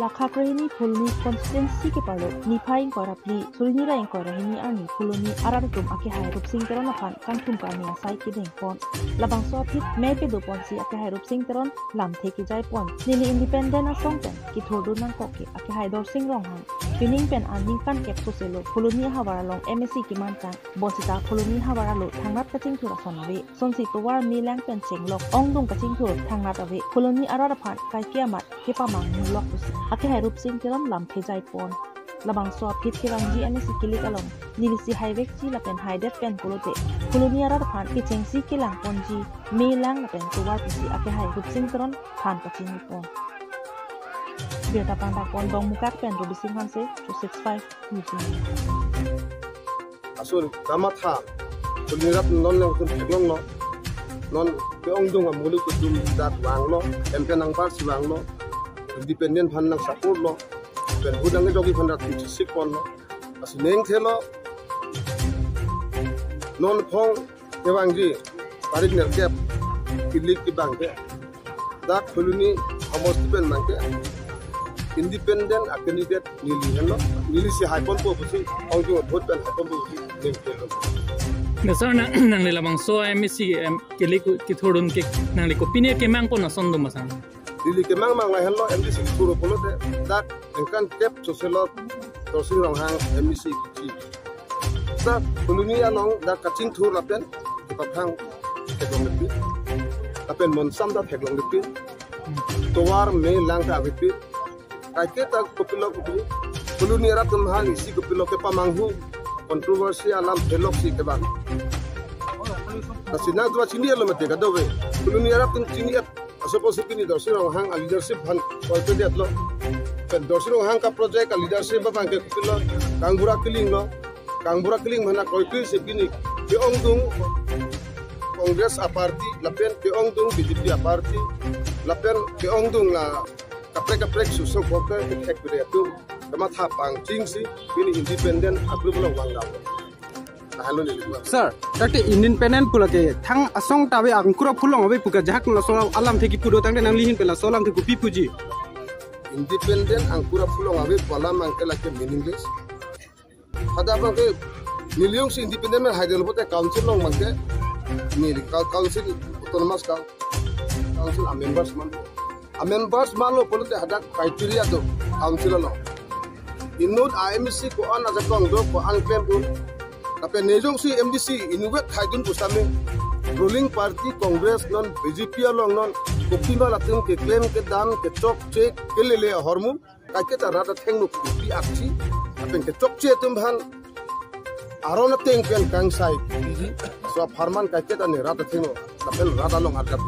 lakha kreni phulni constituency ke parlo niphai korapli surini ra korahini ani phuloni aratum ake hai rup sing teron aphan kanthum ka ni sai ki deng pon labang so phit me pe do pon si ake hai rup sing teron lam the ki jai pon nili independent asong pen ki thodu nang ko ke ake hai dor sing rong han pining pen aning kan kek so selo phuloni hawara long MSC ki man kan bosita phuloni hawara lo thangat ka ching thura sonawe sonsi to war mi lang pen chenglok ong dong ka ching thur thangat ave phuloni arara phan kai kiamat ke pa mang ni lok ake hai rup sing teron lam the jai pon labang so phit ki rangji MSC kilik along nilisi highway chi la pen haidet pen polote phuloni arara phan ki chengsi ki lang ponji mi lang la pen to war pisi ake hai rup sing teron phan ka ching pon Biata panda pon bang mukak pen ro bising hanse 265 using asul kamatha kulirap non nang kun teglong no non ke ongdong amulu kutum dat wang no empen nang par siwang no independent phan nang support no ben budang jogi phan rat sik pon no asu neng thelo non phong ewangji parik ner kep kilik ki bangke dat khuluni amosti pen mangke independent candidate nili hello nili si haipon po pusi ongjo vote pen haipon po pusi neng thelo Nasarna nang labang so MSC kilik ki thodun ke nang liko pine ke mang pon sondo masang Dili ke mang la hello MDC puro polo de dat engkan kep soselo tosi rong hang MDC ki sa kuluni anong dat kacing thur lapen paphang teglong lepi lapen monsam da teglong lepi towar me lang ka lepi kaike tak kopilo kuluni ra tum hang isi kopilo ke pamanghu kontroversi alam helok si ke bang nasina dua chini alo mate kadawe kuluni ra tum chini suppose kini dorsi rong hang leadership han kolte det lo pen dorsi rong hang ka project ka leadership ba bang ke kupilo kangbura kiling mana koite se kini ke ongdung congress a party lapen ke ongdung BJP a party lapen ke ongdung la kaprek susu koke ek bede tu kama tha pang ching si kini independent approval wang daw Sir, dati independent pula ke thang asong tawe angkura pulong abe puka jahak na solam alam theki pudo tang nang lihin pela solam theki pi puji independent angkura pulong abe pola mangkela ke meaningless pada bang ke miliong si independent men haidel bote council long mangke ni council autonomous council a members man lo polote hadak criteria do council lo inod IMC ko an aja kong do ko an claim pun tapi nejong si MDC inuwet haidun pusame ruling party congress non BJP along non kopima latung ke claim ke dam ke chok che ke lele hormon kake ta rata thengnu pi akchi apen ke chok che tum bhan arona teng pen kang sai ji so farman kake ta ne rata thengnu tapel rata long arja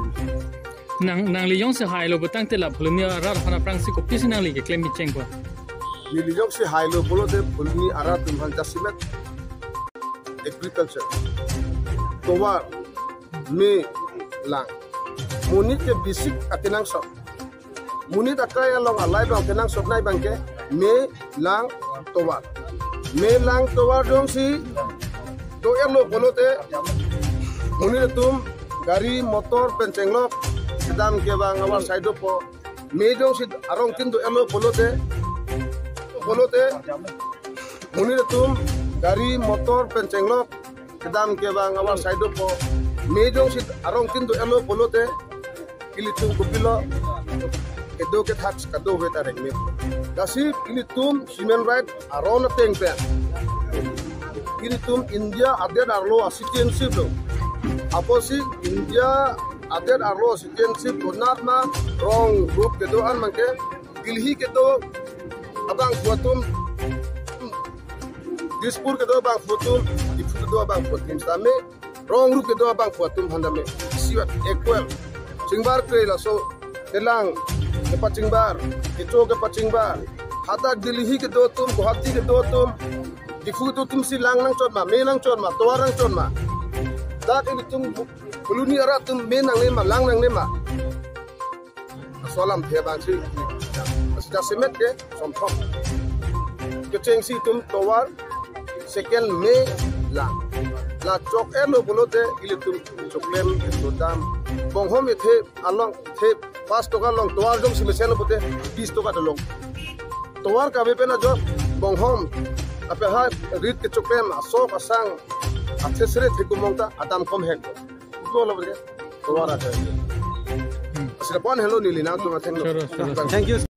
nang liyong se hai lo butang tela phulni arar hana prang si kopti sinang li ke claim mi cheng ko liyong si hai lo bolo de phulni arar tum bhan jasimet agriculture towa me lang munit ke basic akenang shop munit akaya long alai dong akenang shop nai bangke me lang towa dong si to elo bolote munit tum gari motor pencenglok sedam ke bang awal side po me dong si arong kindu elo bolote munit tum gari motor pencenglok kedam ke bang awal side po mejong sit arong kindu elo polote kilitum kupilo kedo ke tax kado beta regme dasi kilitum human right arona teng pen kilitum India adet arlo citizenship do aposi India adet arlo citizenship donat ma wrong group kedo an mangke kilhi kedo abang buatum dispur ke do bang fotum difu do bang fotum same wrong ru ke do bang fotum handame siwat equal cingbar krela so telang ke pacingbar itu ke pacingbar hata dilhi ke do tum guhati ke do tum difu do tum silang nang chot ma me nang chot ma toarang chot ma dat ini tum kuluni ara tum me nang le ma lang nang le ma solam the bang si asda semet ke somthok ke chengsi tum towar second May la chok elo bolote ilitum choklem dodam bonghom ethe along the 5 toka long toar jong simesen bote 20 toka long towar ka be na jo bonghom ape ha rit ke chopem asok asang accessory thikumongta atam kom hek to lo bre towar ata asira pon hello nilina to Sure. Thank you.